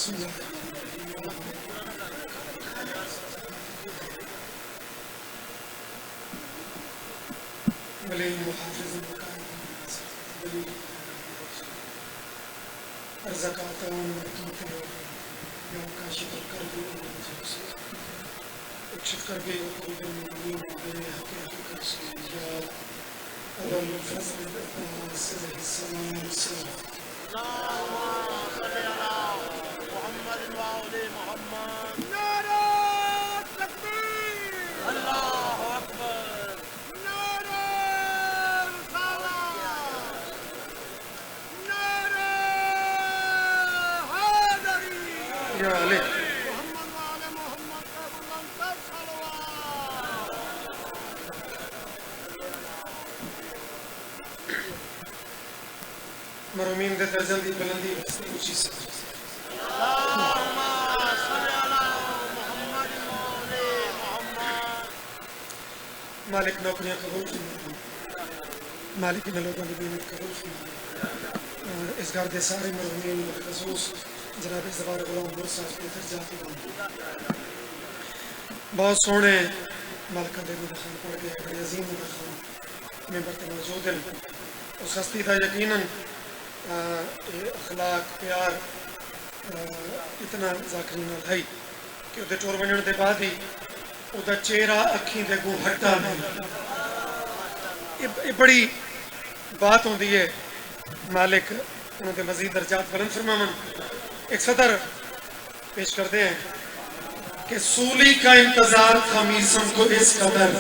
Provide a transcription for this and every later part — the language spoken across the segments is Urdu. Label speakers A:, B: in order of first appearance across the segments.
A: بسم اللہ ولی محافظ ولی ارزقات يوم كاشف الكرب اكشف كربي وقلب المؤمنين بحقيقة السجاد أول الفضل سره السماء والسلام
B: اللهم صل على محمد وآل محمد.
C: نعرہ تکبیر،
B: اللہ اکبر.
C: نعرہ رسالت، نعرہ حیدری.
A: یا علی
C: محمد وآل محمد کا بلند تر صلوات.
A: مرحومین دے درجن دی بلندی اونچی سے
B: اللهم صل على محمد وآل محمد.
A: مالک نوکریاں قبول فرمائے، مالک نے لوگوں کی محنت قبول فرمائے. اس گھر دے سارے مرحومین خصوص جناب زبار غلام بور صاحب کے درجات بند بہت سونے مالکہ دے مدخان پڑھ گئے، بڑے عظیم مدخان ممبر تے موجود ہیں. اس ہستی تھا یقیناً اخلاق پیار اتنا ذاکرین ہے کہ وہ ٹور ونجن دے بعد ہی وہ چہرہ اکھیں دے گو ہٹا نہیں. یہ بڑی بات ہوندی ہے. مالک انہوں نے مزید درجات بلند فرماون. ایک صدر پیش کرتے ہیں کہ سولی کا انتظار تھا میسم کو اس قدر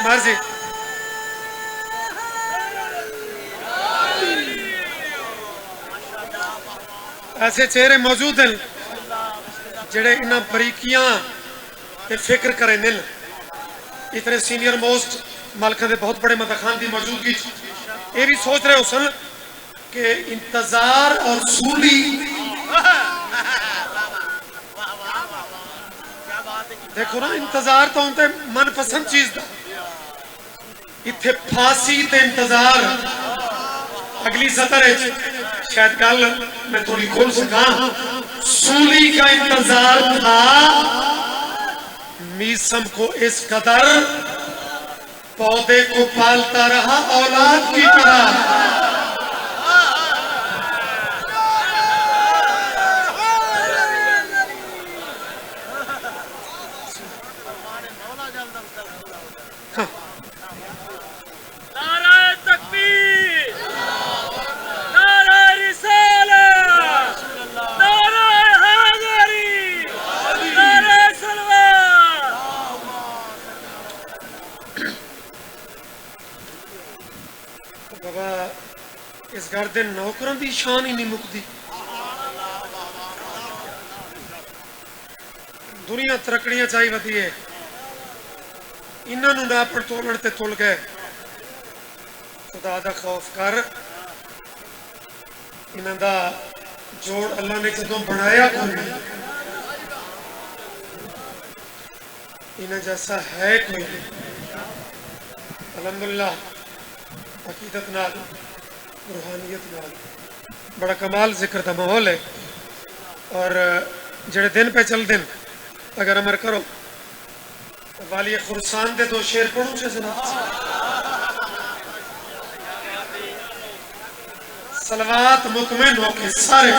A: مرضی ایسے چہرے موجود ہیں جڑے انہاں بریکیاں تے فکر کریں دل. اتنے سینئر موسٹ مالکاں دے بہت بڑے مدخان دی موجودگی یہ بھی سوچ رہے ہو سن کہ انتظار اور سولی دیکھو نا انتظار تو انتے من پسند چیز دا اتھے پھانسی تے انتظار اگلی سطر ہے شاید کل میں تھوڑی کھول سکا. سولی کا انتظار تھا میسم کو اس قدر پودے کو پالتا رہا اولاد کی طرح.
B: نعرہ تکبیر، نعرہ رسالت، نعرہ حیدری، نعرہ صلوات.
A: بابا اس گھر دے نوکران دی شان ہی نہیں مکدی. دنیا ترکڑیاں چاہی ودی ہے انہاں نوں نہ پر تولن تے تل گئے. خدا دا خوف کر. انہاں دا جوڑ اللہ نے جدوں بنایا کوئی نہیں انہاں جیسا ہے کوئی نہیں. الحمدللہ عقیدت نال روحانیت نال بڑا کمال ذکر دا ماحول ہے. اور جڑے دن پہ چل دن اگر امر کرو والی خرسان دے دو شیر پڑھوں سے جناب صلوات مطمئن ہو کے سارے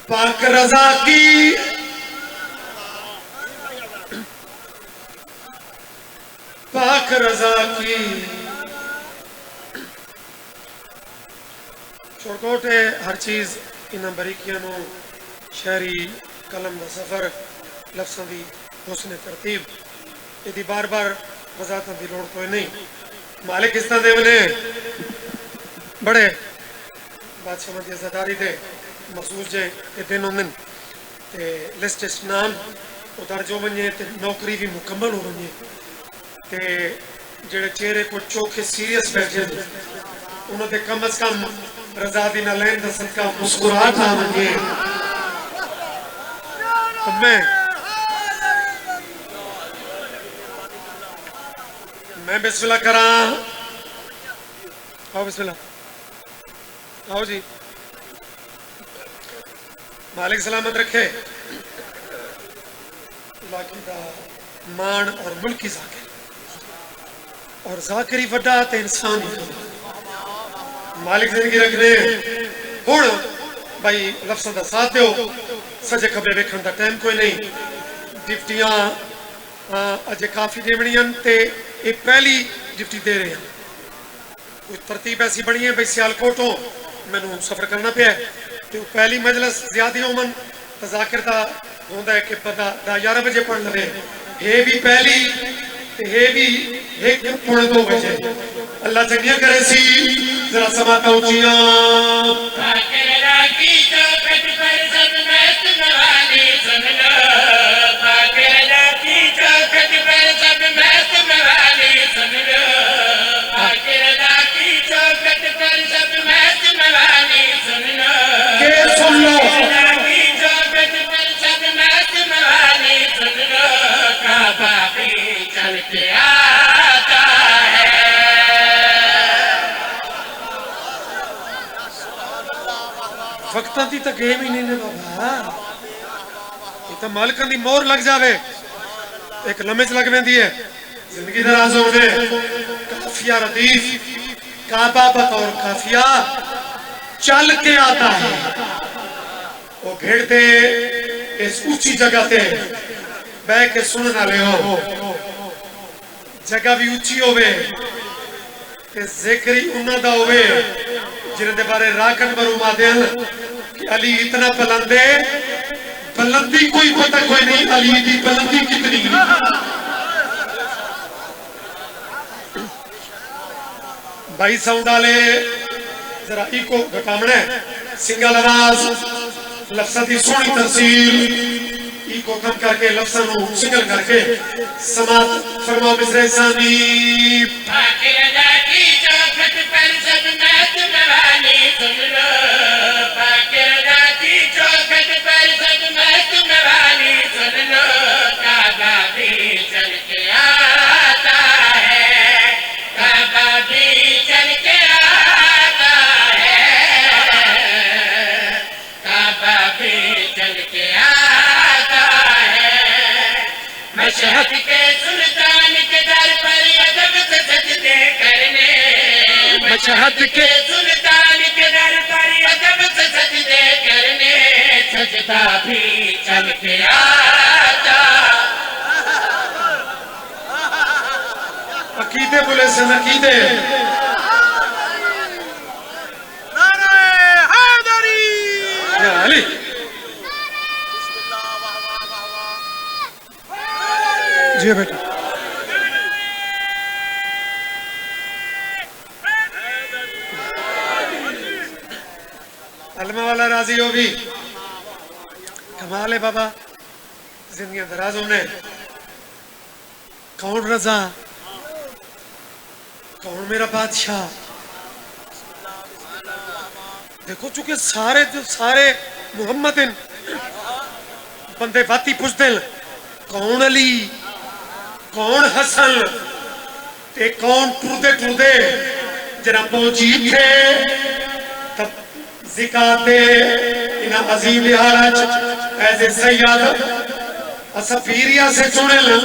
A: پاک رضا کی پاک رضا کی چھوڑکوٹ ہے ہر چیز انہاں بریکیاں نو شہری قلم دا سفر لفظاں دی حسن ترتیب یہ دی بار بار وضاحتاں دی لوڑ کوئی نہیں. مالک اس طرح دے بنے بڑے بادشاہ مدی عزاداری دے مخصوص جے یہ دن ہوندن تے لسٹ اس نام ادھر جو بنیے تے نوکری بھی مکمل ہو بنیے تے جڑے چہرے کو چوکھے سیریس بیٹھے انہوں نے کم از کم رضا دی نہ لین دا صدقہ مسکراہٹ آ بنیے.
C: نعرہ
A: تو میں بسم اللہ کراں. آؤ بسم اللہ. آؤ جی. مالک سلامت رکھے. لاکی دا مان اور ملکی ذاکر اور ذاکری وڈا تے انسان ہی مالک زندگی رکھنے. ہن بھائی لفظاں دا ساتھ دیو. سجے کھبے ویکھن دا ٹائم کوئی نہیں. ڈپٹیاں اجے کافی دیونیاں تے یہ پہلی ڈپٹی دے رہے ہیں. کچھ ترتیب ایسی بنی ہے بھائی سیالکوٹوں میں سفر کرنا پیا تو پہلی مجلس زیادہ عموماً تذاکر دا ہوتا ہے کہ پتہ 11 بجے پڑھ لے. ہے بھی پہلی ہے بھی 1:15 بجے. اللہ چنگیاں کرے سی. ذرا سماعت اونچیاں. وقتاں دی تا گیم ہی نہیں نے بابا. یہ تو مالکاں دی مور لگ جاوے ایک لمحے لگ ویندی ہے. زندگی دراز ہو جائے. کافیہ ردیف کعبہ بطور کافیہ چل کے آتا ہے. وہ بھیڑ دے اس اونچی جگہ تے بہ کے سننا لے ہو. جگہ بھی اونچی ہوئے کہ ذکری انہاں دا ہوئے جنہاں دے بارے راکن مروما دیں کہ علی اتنا بلندے. بلندی کوئی پتہ کوئی نہیں. علی دی بلندی کتنی. بھائی ساؤنڈ آلے ذرا ای کو گھٹامنا ہے. سنگل آواز لفظہ دی سونی ترسیل ای کو کم کر کے لفظہ نو سنگل کر کے سماعت فرماؤ. مصرے ثانی.
B: پاکر دا کی چوکھٹ پر سب مات موالی سن لو. پاکر دا کی چوکھٹ پر سب مات موالی سن لو. کعبہ بھی چل کے آتا ہے. کعبہ بھی چل کے آتا ہے. کعبہ بھی چل کے آتا ہے. مشہد کے سلطان کے در پر ادب سے سجدے کرنے. مشہد کے سلطان کے در پر ادب سے سجدے کرنے. سجدہ بھی چل کے آتا.
A: عقیدے بولے سن عقیدے.
C: نعرہ حیدری.
A: یا علی. جی بیٹا. علمہ والا راضی ہو بھی. کمال ہے بابا. زندگیاں دراز ہونے. کون رضا کون میرا بادشاہ. دیکھو چونکہ سارے محمد بندے باتی پوچھ دل. کون علی کون حسن تے کون ٹردے جنا پہنچی تھے تب زکاتے انہا عظیم لحاظ ایز سیاد اسفیریہ سے چونے لیں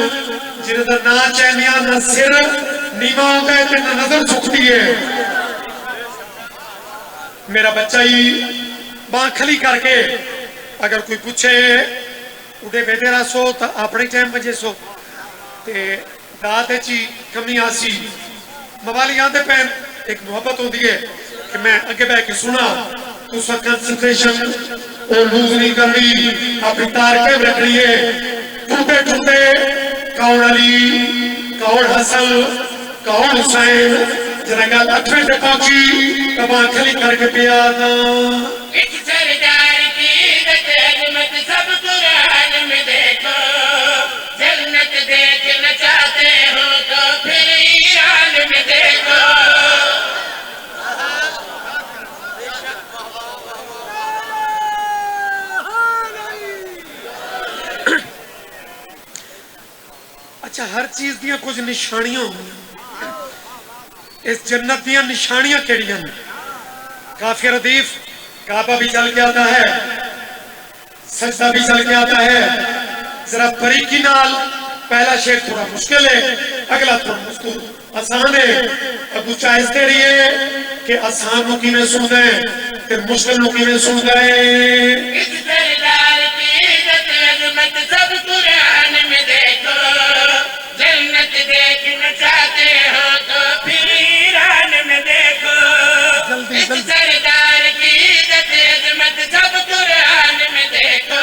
A: جنہاں در نا چینیاں نہ سر نیمہ ہو گئے تھے نہ نظر چھکتی ہے. میرا بچہ ہی باں کھلی کر کے اگر کوئی پوچھے اڑے بیٹے رہا سو تا اپنے ٹائم بجے سو تے دادے چی کمی آسی. موالی آندے پہن ایک محبت ہو دیئے کہ میں اگے بے کے سنا تو سا کنسنٹریشن اور لوز نہیں کر رہی اپنی تارکے رکھ رہی ہے. ٹوٹے کون علی کون حسن کون حسین جنگل 8 تے پہنچی کباں کھلی کر کے پیا تھا.
B: ایک سردار کی عظمت سب قرآن میں دیکھو. جنت دیکھنا چاہتے ہو تو پھر ایران میں دیکھو.
A: اچھا ہر چیز دیاں کچھ نشانیاں ہوئی، اس جنت دیاں نشانیاں کیڑیاں؟ کافی ردیف کعبہ بھی چل کے آتا ہے، سجدہ بھی چل کے آتا ہے، ذرا باریکی نال پہلا شعر تھوڑا مشکل ہے، اگلا تھوڑا مشکل آسان ہے، ابو چاہیز دے رہی ہے کہ آسان نو کی میں سن دیں کہ مشکل نو کی میں سن دیں۔
B: اس سردار کی عزت عظمت سب قرآن میں دیکھو، جنت دیکھنا چاہتے ہو تو پھر ایران میں دیکھو۔
A: جلدی
B: اس
A: جلدی
B: سردار کی عزت عظمت سب قرآن میں دیکھو،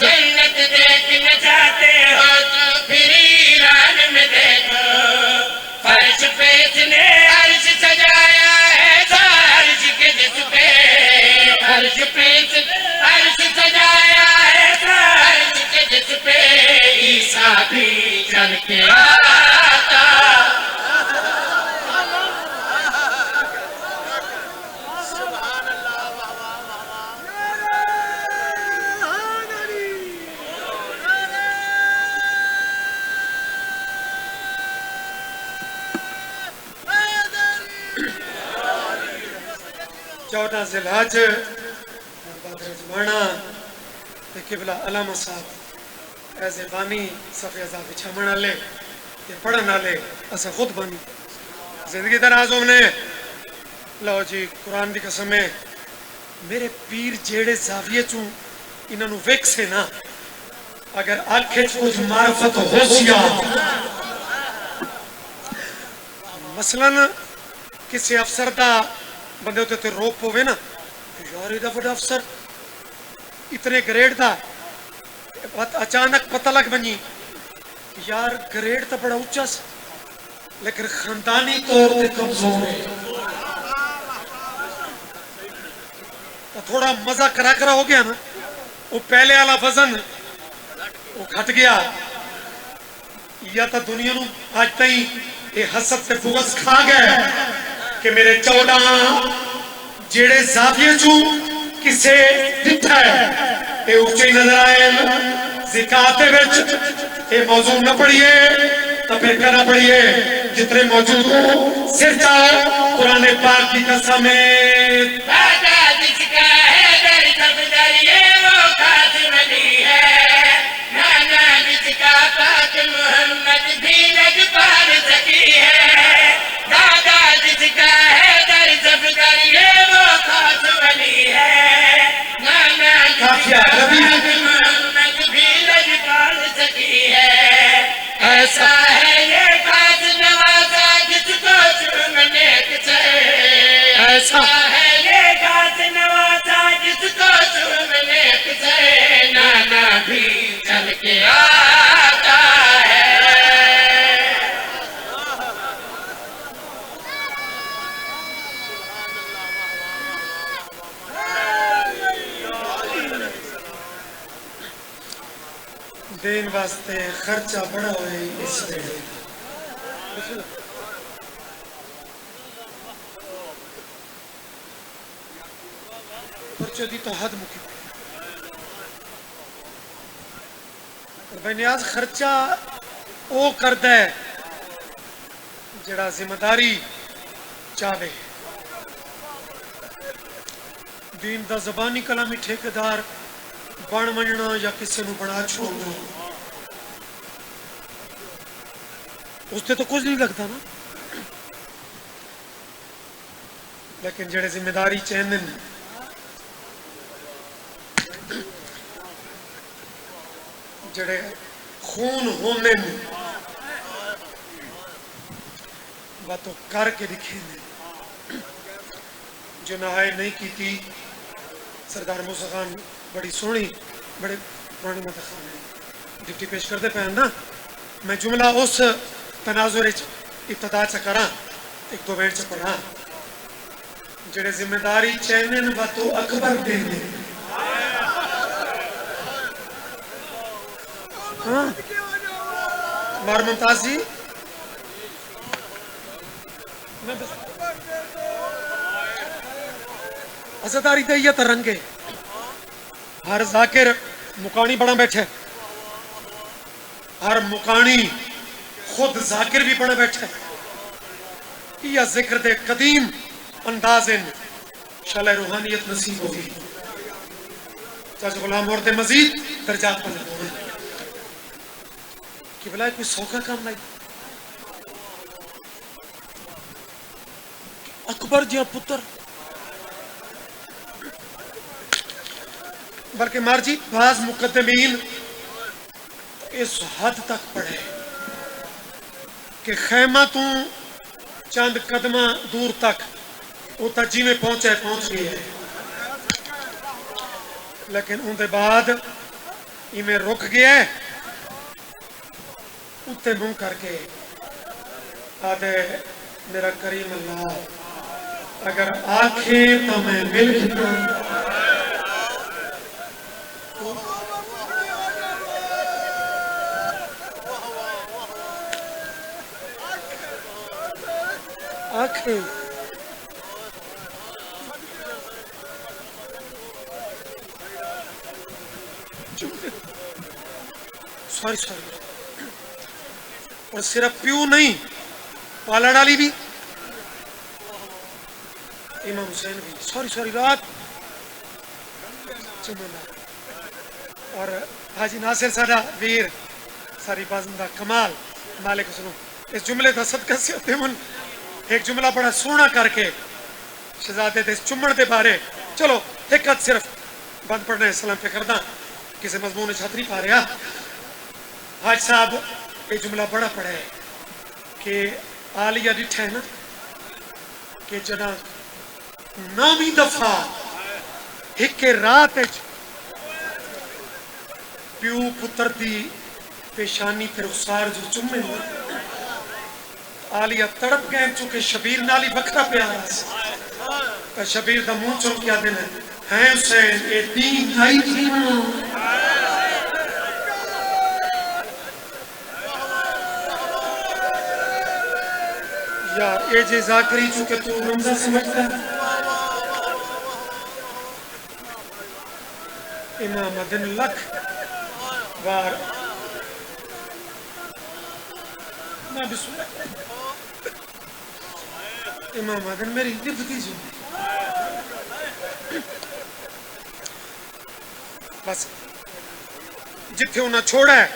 B: جنت دیکھنا چاہتے ہو تو پھر ایران میں دیکھو۔ فرش پہ اس نے عرش سجایا ہے عرش کے جس پہ، عرش پہ اس نے عرش سجایا ہے عرش کے جس پہ، عیسیٰ بھی چل کے آتا۔
A: چودہ ذی الحج بدر جمانا تے قبلہ علامہ صاحب ایسے بانی صفحہ ازا بچھامن والے تے پڑھن والے اسا خود بانی زندگی دراز ہونے۔ لو جی قرآن دی قسم ہے، میرے پیر جیڑے زاویے چوں انہاں نو ویکھ سے نا، اگر آنکھیں کچھ معرفت ہو سیا، مثلاً کسی افسر دا بندے ہوتے تھے روپ ہوئے نا، یار یہ بڑا افسر اتنے گریڈ دا، اچانک پتہ لگ بنی یار گریڈ تا بڑا اچھا سا لیکن خاندانی طور تے کمزور ہے، تو تھوڑا مزہ کرا کرا ہو گیا نا، وہ پہلے والا وزن وہ گھٹ گیا، یا تا دنیا نو آج تائیں یہ حسد تے بغض کھا گئے کہ میرے 14 جیڑے زاویے چوں کسے دٹھا ہے اے اونچے نظر آئے، زکاتے وچ اے موضوع نہ پڑھیے تو پھر کرنا پڑھیے جتنے موجود ہوں سر چاہو قرآن پاک کی قسم ہے۔
B: دادا جس کا ہے در صفدر یہ وہ خاص ولی ہے، نانا جس کا پاک محمد بھی لگ پار سکی ہے، دادا جس کا ہے در صفدر یہ وہ خاص ولی ہے، نانا جس کا پاک محمد بھی لگ پار سکی ہے، ایسا ہے یہ خاص نوازا جس کو چومنے سے، ایسا ہے یہ خاص نوازا جس کو چومنے سے، نانا بھی چل کے آتا ہے۔
A: دین واسطے خرچہ بڑا ہوئے اس ویلے، خرچہ دی تو حد مکی بے نیاز خرچہ او کردا ہے جڑا ذمہ داری چاہے، دین دا زبانی کلامی ٹھیکیدار بن مننا یا کسی نو بڑا چھوڑنا اس تے تو کچھ نہیں لگتا نا، لیکن جڑے ذمہ داری چاہندے جڑے خون ہوندے باتوں کر کے دکھیں جو نہائے نہیں کیتی۔ سردار موسیٰ خان بڑی سونی بڑے پرانے مدخان ہیں ڈپٹی پیش کرتے پہن نا، میں جملہ اس تناظر ابتدا چکراں ایک دو بیٹ چکراں جڑے ذمہ داری چینن باتو اکبر دینے مار ممتاز جی عزداری دیت رنگے ہر ذاکر مکانی بڑا بیٹھے ہر مکانی خود ذاکر بھی بڑا بیٹھا ہے. یہ ذکر دے قدیم انداز شالہ روحانیت نصیب ہوگی. چاچا غلام اور دے مزید درجات پر ہوئے کہ بلائے کوئی سوکھا کام نہیں. اکبر جی پتر بلکہ مارجی بعض مقدمین اس حد تک پڑھے کہ خیمہ تو چند قدمہ دور تک وہ تجی میں پہنچ گئی ہے، لیکن ان دے بعد یہ میں رک گیا ہے. اتے منہ کر کے آدھے میرا کریم اللہ اگر آنکھیں تو میں مل گیا. آنکھیں سوری اور صرف پیو نہیں، پالا ڈالی بھی، امام حسین بھی، سوری رات اور حاجی ناصر سادہ ویر ساری بازندہ کمال مالک سنو. اس جملے کا صدقہ سے من ایک جملہ بڑا سونا کر کے شہزادے دے چمڑ دے بارے چلو ایک حد صرف بند پڑھنے سلام پہ کردہ کسی مضمون چھتری پا رہا. حاج صاحب یہ جملہ بڑا پڑھا ہے کہ آلیہ ڈٹھا ہے نا کہ جنا نامی دفعہ ایک رات پیو پتر دی پیشانی پہ رخسار جو چمے ہوئے آلیہ تڑپ گئے چونکہ شبیر نالی بکھرا پہ آ رہا شبیر دا منہ چل کیا دن ہے حسین اے دین آئی تھی یا اے جے ذاکری چونکہ تو رمضہ سمجھتا ہے. امام دن لکھ بار میں بسم امام آدن میری نبتی جو بس جتھے انہاں چھوڑا ہے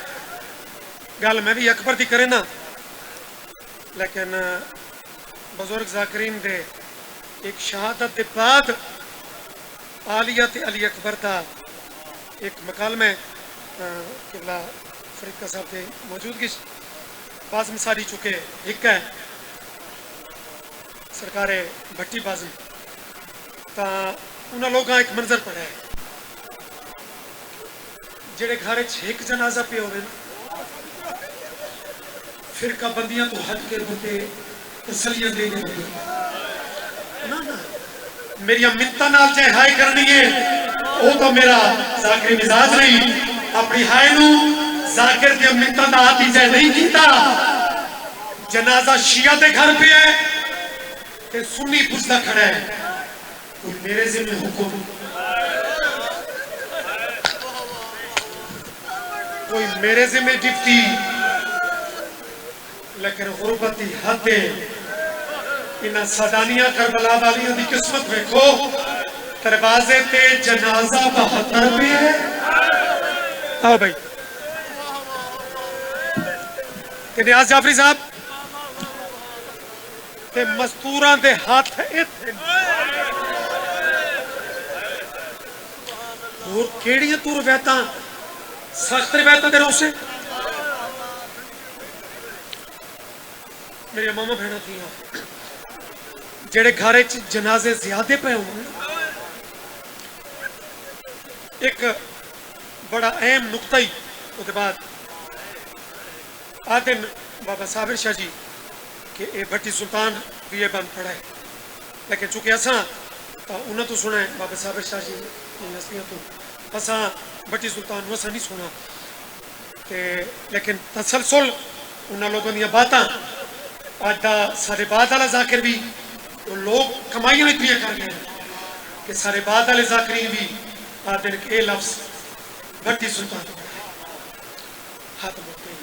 A: گل میں بھی اکبر دی کرے نا، لیکن بزرگ ذاکرین دے ایک شہادت دے بعد عالیہ تے علی اکبر دا ایک مکالمہ قبلہ فریقہ صاحب دے موجودگی بازم ساری چکے ایک ہے سرکار بھٹی بازم تا انہاں لوگاں ایک منظر پڑھا ہے جڑے گھر ایک جنازہ پہ ہوئے فرقہ بندیاں تو ہٹ کے ہوتے تسلیہ دے دے نا میری منتہ نال چاہے ہائے کرنی ہے وہ تو میرا ذاکر مزاج نہیں اپنی ہائے نو ذاکر دیا منتہ دا آتی چاہے نہیں کیتا. جنازہ شیعہ دے گھر پہ ہے تے سنی پوچھتا کھڑا ہے کوئی میرے ذمہ حکم کوئی میرے ذمہ ڈپٹی لیکن غربتی حد انہاں سادانیاں کربلا والیاں دی قسمت ویکھو دروازے تے جنازہ 72 پہ ہے. آؤ بھائی کہ نیاز جعفری صاحب تے مستوراں دے ہاتھ ایتھے اور کیڑیاں تو روایتاں سخت روایتاں دے روسے میری ماما بہنہ تھیاں جڑے گھر جنازے زیادہ پہ ہوں ایک بڑا اہم نقطہ ہی اس کے بعد آدھن بابا صابر شاہ جی کہ اے بھٹی سلطان بھی یہ بند پڑھا ہے لیکن چونکہ اساں انہوں تو سنا ہے بابا صابر شاہ جی ہستیاں تو اساں بھٹی سلطان وہ اساں نہیں سنا لیکن تسلسل انہوں لوگوں دیا باتاں آج دا سارے بعد والا ذاکر بھی وہ لوگ کمائیاں اتنی کر گئے کہ سارے بعد والے ذاکرین بھی آدھن کہ اے لفظ بھٹی سلطان ہاتھ بھٹی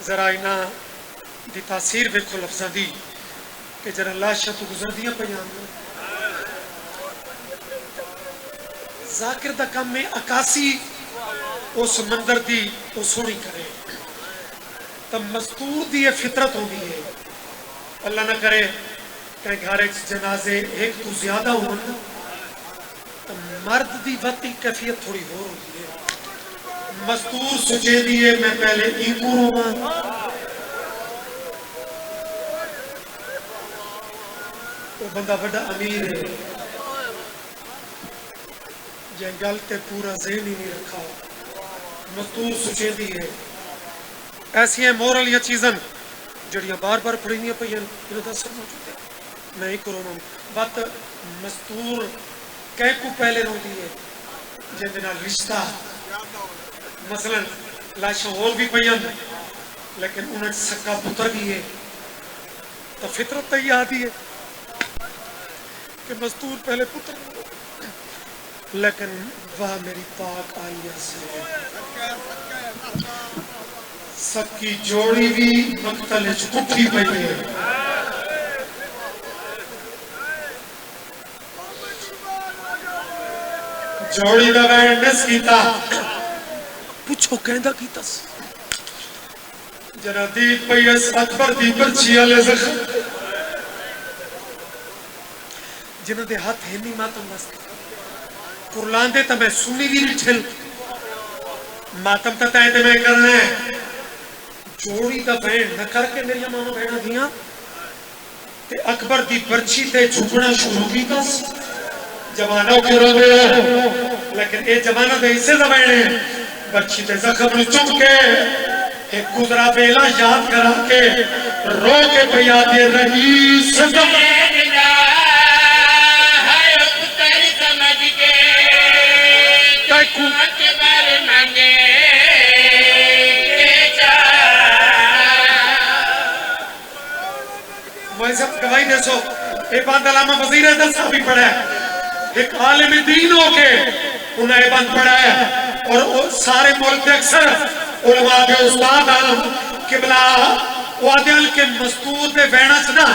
A: ذرا انہاں دی تاثیر ویکھو لفظاں دی کہ جڑا لاشاں تو گزردیاں پیاں ذاکر دا کم میں عکاسی اس منظر دی وہ سونی کرے تو مستور دی یہ فطرت ہوندی ہے اللہ نہ کرے کہ گھر جنازے ایک تو زیادہ ہوں تو مرد دی وقتی کیفیت تھوڑی ہو ہوتی ہے مستور سجے دیئے میں پہلے ایکو رواں وہ بندہ بڑا امیر ہے جنگل تے پورا ذہن ہی نہیں رکھا مستور سچے دی ہے ایسی ہیں مورل یا چیزیں جڑیاں بار بار پڑھینیاں پہ انہوں دا سر موجود ہے میں ہی کروں بات مستور کہیں کو پہلے رو دی ہے جن دینا رشتہ مثلا لاشاں اور بھی پہیاں لیکن انہیں سکا پتر بھی ہے تو فطرت تو یہ آدھی ہے کہ مستور پہلے پتر لیکن واہ میری پاک آئیہ سے سب کی جوڑی بھی مقتل چکٹھی پہی ہے جوڑی دا وینڈس کیتا پوچھو کہندہ کیتا جنا دید پیس اکبر دی پرچی علی زخم جنہ دے ہاتھ ہے نہیں ماتم بست قرلان دے تا میں سنی بھی رچھل ماتم تا تائے دے میں کرنا ہے جوڑی دا بین نہ کر کے میری ماما بہنا دیا تے اکبر دی پرچی تے جھکنا شروع کی تس جوانوں کی رو دے لیکن اے جوانوں دے اسے دا بین ہے پرچی تے زخم نے چک کے ایک گزرا بیلا یاد کرا کے رو کے پیادے رہی سزم گواہی دے سو ایک بات علامہ وزیر دستا بھی پڑھا ہے ایک عالم دین ہو کے انہیں ایک بات پڑھا ہے اور سارے ملک دے اکثر علماء دے استاد آلم قبلہ وادیال کے مستور دے بینہ چنا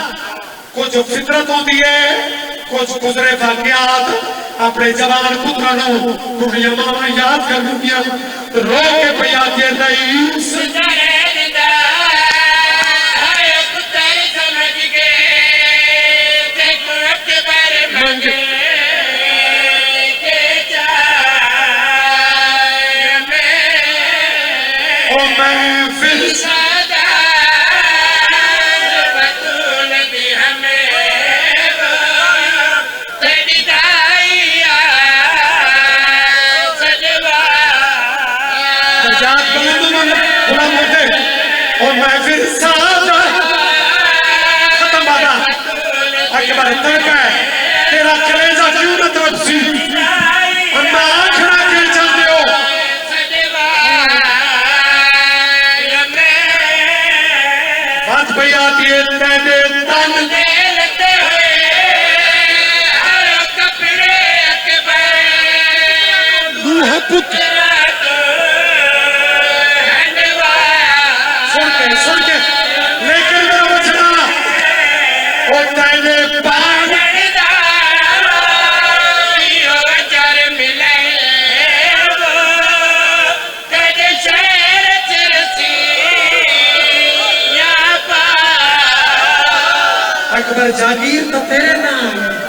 A: کچھ فطرت ہوں دیئے کچھ گزرے واقعات اپنے جوان پترانوں دنیا ماما یاد کر دنیا رو کے پیادے نہیں سجارے دندہ اور محفل سادہ ختم بادا اکبر ترکہ ہے تیرا کلیزہ کیوں نہ ترپسی اور میں آنکھنا کے چل دیو بات بھئی آتی ہے تیدے تن لگتے ہوئے ہر کپڑے اکبر روح پتر سن کے لیکن میرا بچنا اور تیلے پاک چار ملے تیجے شہر چرسی یا پاک اکبر جاگیر تو تیرے نام